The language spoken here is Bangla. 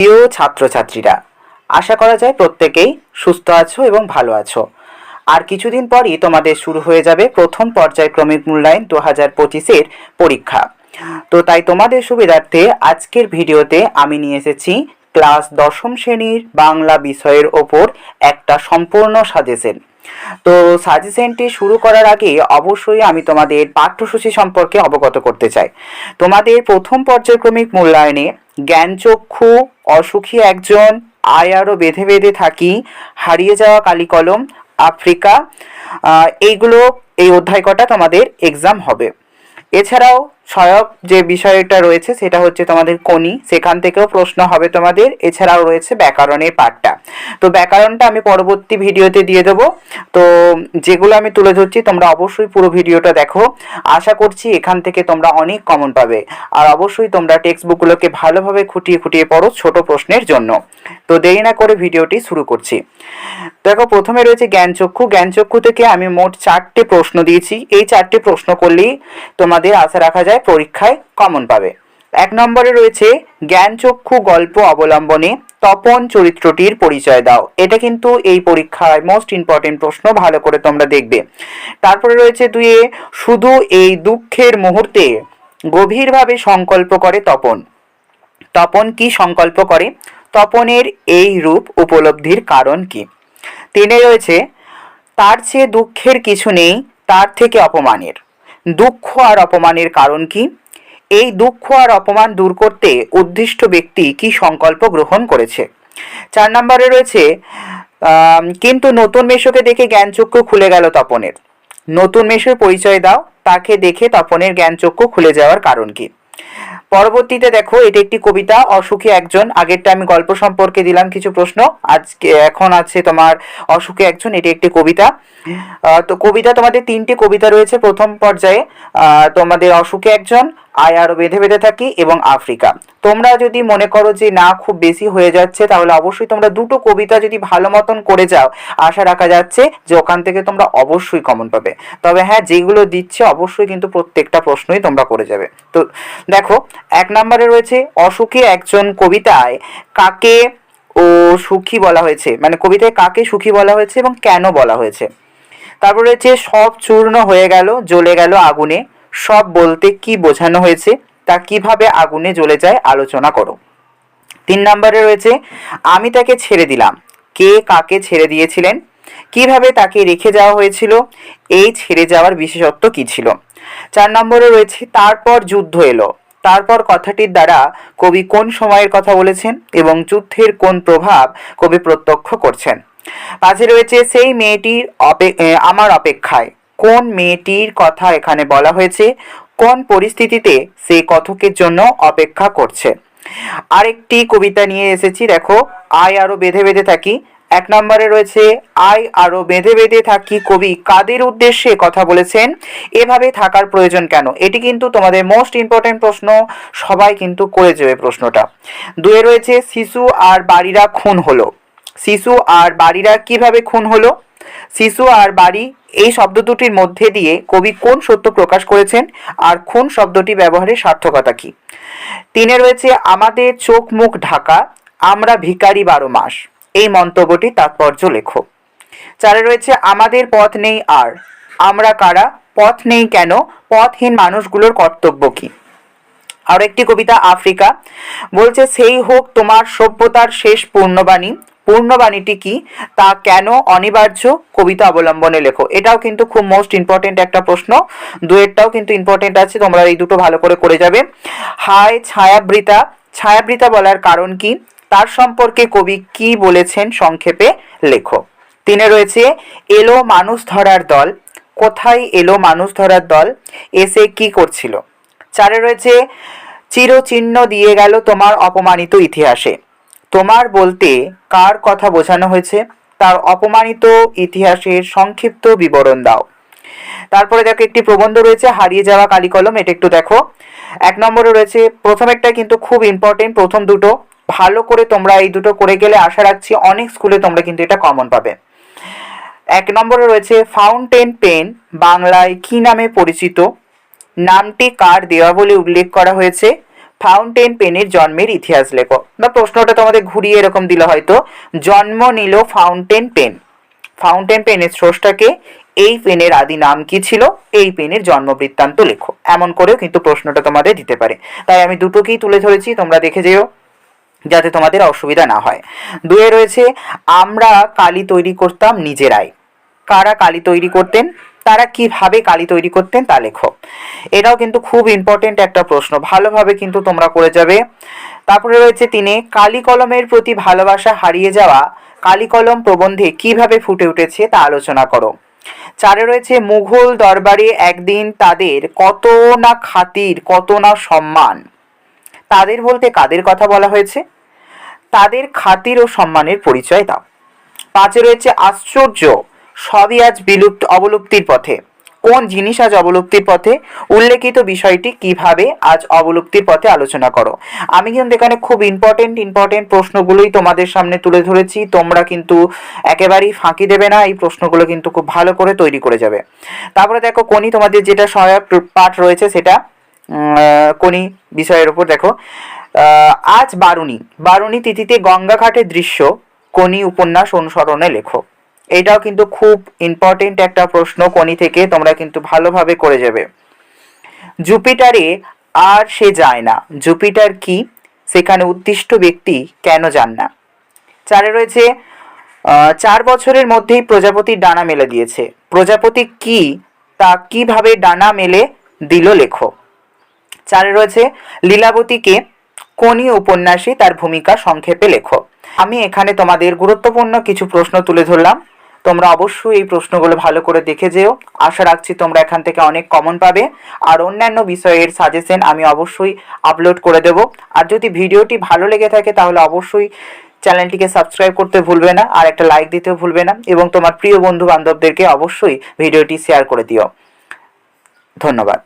প্রিয় ছাত্রছাত্রীরা, আশা করা যায় প্রত্যেকেই সুস্থ আছো এবং ভালো আছো। আর কিছুদিন পরই তোমাদের শুরু হয়ে যাবে প্রথম পর্যায়ক্রমিক মূল্যায়ন 2025-এর পরীক্ষা। তো তাই তোমাদের সুবিধার্থে আজকের ভিডিওতে আমি নিয়ে এসেছি ক্লাস 10ম শ্রেণীর বাংলা বিষয়ের ওপর একটা সম্পূর্ণ সাজেশন। তো সাজেশনটি শুরু করার আগে অবশ্যই আমি তোমাদের পাঠ্যসূচি সম্পর্কে অবগত করতে চাই। তোমাদের প্রথম পর্যায়ক্রমিক মূল্যায়নে জ্ঞানচক্ষু, অসুখী একজন, আয় আরও বেঁধে বেঁধে থাকি, হারিয়ে যাওয়া কালিকলম, আফ্রিকা, এই অধ্যায় কটা তোমাদের এক্সাম হবে। এছাড়াও সহায়ক যে বিষয়টা রয়েছে সেটা হচ্ছে তোমাদের কোনি, সেখান থেকেও প্রশ্ন হবে তোমাদের। এছাড়াও রয়েছে ব্যাকরণের পাঠটা। তো ব্যাকরণটা আমি পরবর্তী ভিডিওতে দিয়ে দেবো। তো যেগুলো আমি তুলে ধরছি তোমরা অবশ্যই পুরো ভিডিওটা দেখো। আশা করছি এখান থেকে তোমরা অনেক কমন পাবে। আর অবশ্যই তোমরা টেক্সট বুকগুলোকে ভালোভাবে খুঁটিয়ে খুঁটিয়ে পড়ো ছোট প্রশ্নের জন্য। তো দেরি না করে ভিডিওটি শুরু করছি। দেখো, প্রথমে রয়েছে জ্ঞানচক্ষু। জ্ঞানচক্ষু থেকে আমি মোট 4টে প্রশ্ন দিয়েছি। এই 4টে প্রশ্ন করলেই তোমাদের আশা রাখা যায় পরীক্ষায় কমন পাবে। 1 নম্বরে রয়েছে জ্ঞানচক্ষু গল্প অবলম্বনে তপন চরিত্রটির পরিচয় দাও। এটা কিন্তু এই পরীক্ষায় মোস্ট ইম্পর্টেন্ট প্রশ্ন, ভালো করে তোমরা দেখবে। তারপরে রয়েছে 2-এ শুধু এই দুঃখের মুহূর্তে গভীরভাবে সংকল্প করে তপন। তপন কি সংকল্প করে? তপনের এই রূপ উপলব্ধির কারণ কি? 3-এ রয়েছে তার চেয়ে দুঃখের কিছু নেই, তার থেকে অপমানের। দুঃখ আর অপমানের কারণ কি? এই দুঃখ আর অপমান দূর করতে উদ্দিষ্ট ব্যক্তি কি সংকল্প গ্রহণ করেছে? 4 নম্বরে রয়েছে কিন্তু নতুন মেশোকে দেখে জ্ঞানচক্ষু খুলে গেল তপনের। নতুন মেশোর পরিচয় দাও, তাকে দেখে তপনের জ্ঞানচক্ষু খুলে যাওয়ার কারণ কি? পরবর্তীতে দেখো, এটি একটি কবিতা, অসুখী একজন। আগেরটা আমি গল্প সম্পর্কে দিলাম কিছু প্রশ্ন, আজকে এখন আছে তোমার অসুখী একজন, এটি একটি কবিতা। তো কবিতা তোমাদের 3টি কবিতা রয়েছে প্রথম পর্যায়ে। তোমাদের অসুখী একজন, আয় আরো বেঁধে বেঁধে থাকি এবং আফ্রিকা। তোমরা যদি মনে করো যে না খুব বেশি হয়ে যাচ্ছে, তাহলে অবশ্যই তোমরা 2টো কবিতা যদি ভালো মতন করে যাও, আশা রাখা যাচ্ছে যে ওখান থেকে তোমরা অবশ্যই কমন পাবে। তবে হ্যাঁ, যেগুলো দিচ্ছে অবশ্যই কিন্তু প্রত্যেকটা প্রশ্নই তোমরা করে যাবে। তো দেখো, 1 নম্বরে রয়েছে অসুখী একজন কবিতায় কাকে ও সুখী বলা হয়েছে, মানে কবিতায় কাকে সুখী বলা হয়েছে এবং কেন বলা হয়েছে। তারপর রয়েছে সব চূর্ণ হয়ে গেল, জ্বলে গেল আগুনে। সব বলতে কি বোঝানো হয়েছে, তা কিভাবে আগুনে জ্বলে যায় আলোচনা করো। 3 নম্বরে রয়েছে আমি তাকে ছেড়ে দিলাম। কে কাকে ছেড়ে দিয়েছিলেন, কিভাবে তাকে রেখে যাওয়া হয়েছিল, এই ছেড়ে যাওয়ার বিশেষত্ব কি ছিল। 4 নম্বরে রয়েছে তারপর যুদ্ধ এলো। তারপর কথাটির দ্বারা কবি কোন সময়ের কথা বলেছেন এবং যুদ্ধের কোন প্রভাব কবি প্রত্যক্ষ করছেন। 5-এ রয়েছে সেই মেয়েটির আমার অপেক্ষায়। কোন মেয়েটির কথা এখানে বলা হয়েছে, কোন পরিস্থিতিতে সে কথকের জন্য অপেক্ষা করছে। আরেকটি কবিতা নিয়ে এসেছি, দেখো, আয় আরো বেঁধে বেঁধে থাকি। 1 নম্বরে রয়েছে আয় আরো বেঁধে বেঁধে থাকি কবি কাদের উদ্দেশ্যে কথা বলেছেন, এভাবে থাকার প্রয়োজন কেন। এটি কিন্তু তোমাদের মোস্ট ইম্পর্টেন্ট প্রশ্ন, সবাই কিন্তু করে যাবে প্রশ্নটা। 2-এ রয়েছে শিশু আর বাড়িরা খুন হলো। শিশু আর বাড়িরা কিভাবে খুন হলো। শিশু আর বাড়ি এই শব্দ দুটির মধ্যে দিয়ে কবি কোন সত্য প্রকাশ করেছেন, আর খুন শব্দটি ব্যবহারের সার্থকতা কি। 3-এ রয়েছে আমাদের চোখ মুখ ঢাকা, আমরা ভিখারি 12 মাস। এই মন্তব্যটি তাৎপর্য লেখো। 4-এ রয়েছে আমাদের পথ নেই আর, আমরা কারা, পথ নেই কেন, পথহীন মানুষগুলোর কর্তব্য কি। আর একটি কবিতা আফ্রিকা, বলছে সেই হোক তোমার সভ্যতার শেষ পূর্ণবাণী। পূর্ণবাণীটি কি, তা কেন অনিবার্য, কবিতা অবলম্বনে লেখো। এটাও কিন্তু খুব মোস্ট ইম্পর্টেন্ট একটা প্রশ্ন। 2-এরটাও কিন্তু ইম্পর্টেন্ট আছে, তোমরা এই দুটো ভালো করে করে যাবে। হায় ছায়াবৃতা, ছায়াবৃতা বলার কারণ কি, তার সম্পর্কে কবি কি বলেছেন সংক্ষেপে লেখো। 3-এ রয়েছে এলো মানুষ ধরার দল। কোথায় এলো মানুষ ধরার দল, এসে কি করছিল। 4-এ রয়েছে চিরচিহ্ন দিয়ে গেল তোমার অপমানিত ইতিহাসে। তোমার বলতে কার কথা বোঝানো হয়েছে, তার অপমানিত ইতিহাসের সংক্ষিপ্ত বিবরণ দাও। তারপরে দেখো একটি প্রবন্ধ রয়েছে হারিয়ে যাওয়া কালিকলম, এটা একটু দেখো। 1 নম্বরে রয়েছে প্রথমেরটা কিন্তু খুব ইম্পর্টেন্ট, প্রথম দুটো ভালো করে তোমরা এই দুটো করে গেলে আশা রাখছি অনেক স্কুলে তোমরা কিন্তু এটা কমন পাবে। 1 নম্বরে রয়েছে ফাউন্টেন পেন বাংলায় কি নামে পরিচিত, নামটি কার দেওয়া বলে উল্লেখ করা হয়েছে, ফাউন্টেন পেনের জন্মের ইতিহাস লেখো। বা প্রশ্নটা তোমাদের ঘুরিয়ে এরকম দিল হয়তো, জন্ম নিল ফাউন্টেন পেন, ফাউন্টেন পেনের স্রষ্টাকে, এই পেনের আদি নাম কি ছিল, এই পেনের জন্ম বৃত্তান্ত লেখো। এমন করেও কিন্তু প্রশ্নটা তোমাদের দিতে পারে। তাই আমি দুটোকেই তুলে ধরেছি, তোমরা দেখে যেও যাতে তোমাদের অসুবিধা না হয়। 2 রয়েছে, আমরা কালি তৈরি করতাম নিজেরাই। কারা কালি তৈরি করতেন, তারা কিভাবে কালি তৈরি করতেন তা লেখো। এটাও কিন্তু খুব ইম্পর্টেন্ট একটা প্রশ্ন, ভালোভাবে কিন্তু তোমরা করে যাবে। তারপরে রয়েছে 3, কালি কলমের প্রতি ভালোবাসা হারিয়ে যাওয়া কালি কলম প্রবন্ধে কিভাবে ফুটে উঠেছে তা আলোচনা করো। 4 রয়েছে, মুঘল দরবারে একদিন তাদের কত না খাতির, কত না সম্মান। তাদের বলতে কাদের কথা বলা হয়েছে, তাদের খাতির ও সম্মানের পরিচয় দাও। 5 রয়েছে, আশ্চর্য, সবই আজ অবলুপ্তির পথে। কোন জিনিস আজ অবলুপ্তির পথে, উল্লেখিত বিষয়টি কিভাবে আজ অবলুপ্তির পথে আলোচনা করো। আমি কিন্তু এখানে খুব ইম্পর্টেন্ট প্রশ্নগুলোই তোমাদের সামনে তুলে ধরেছি, তোমরা কিন্তু একেবারেই ফাঁকি দেবে না, এই প্রশ্নগুলো কিন্তু খুব ভালো করে তৈরি করে যাবে। তারপরে দেখো কোনি তোমাদের যেটা সহায়ক পাঠ রয়েছে সেটা কোনি বিষয়ের উপর দেখো, আজ বারুণী তিথিতে গঙ্গা ঘাটের দৃশ্য কোনি উপন্যাস অনুসরণে লেখো। এটাও কিন্তু খুব ইম্পর্টেন্ট একটা প্রশ্ন, কোনি থেকে তোমরা কিন্তু ভালোভাবে করে যাবে। জুপিটারে আর সে যায় না, জুপিটার কি, সেখানে উদ্দিষ্ট ব্যক্তি কেন যান না। 4 রয়েছে, 4 বছরের মধ্যেই প্রজাপতির ডানা মেলে দিয়েছে, প্রজাপতি কি, তা কিভাবে ডানা মেলে দিল লেখো। 4 রয়েছে, লীলাবতীকে কোনি উপন্যাসে তার ভূমিকা সংক্ষেপে লেখো। আমি এখানে তোমাদের গুরুত্বপূর্ণ কিছু প্রশ্ন তুলে ধরলাম, তোমরা অবশ্যই এই প্রশ্নগুলো ভালো করে দেখে যেও। আশা রাখছি তোমরা এখান থেকে অনেক কমন পাবে। আর অন্যান্য বিষয়ের সাজেশন আমি অবশ্যই আপলোড করে দেব। আর যদি ভিডিওটি ভালো লেগে থাকে তাহলে অবশ্যই চ্যানেলটিকে সাবস্ক্রাইব করতে ভুলবে না, আর একটা লাইক দিতেও ভুলবে না, এবং তোমার প্রিয় বন্ধু বান্ধবদেরকে অবশ্যই ভিডিওটি শেয়ার করে দিও। ধন্যবাদ।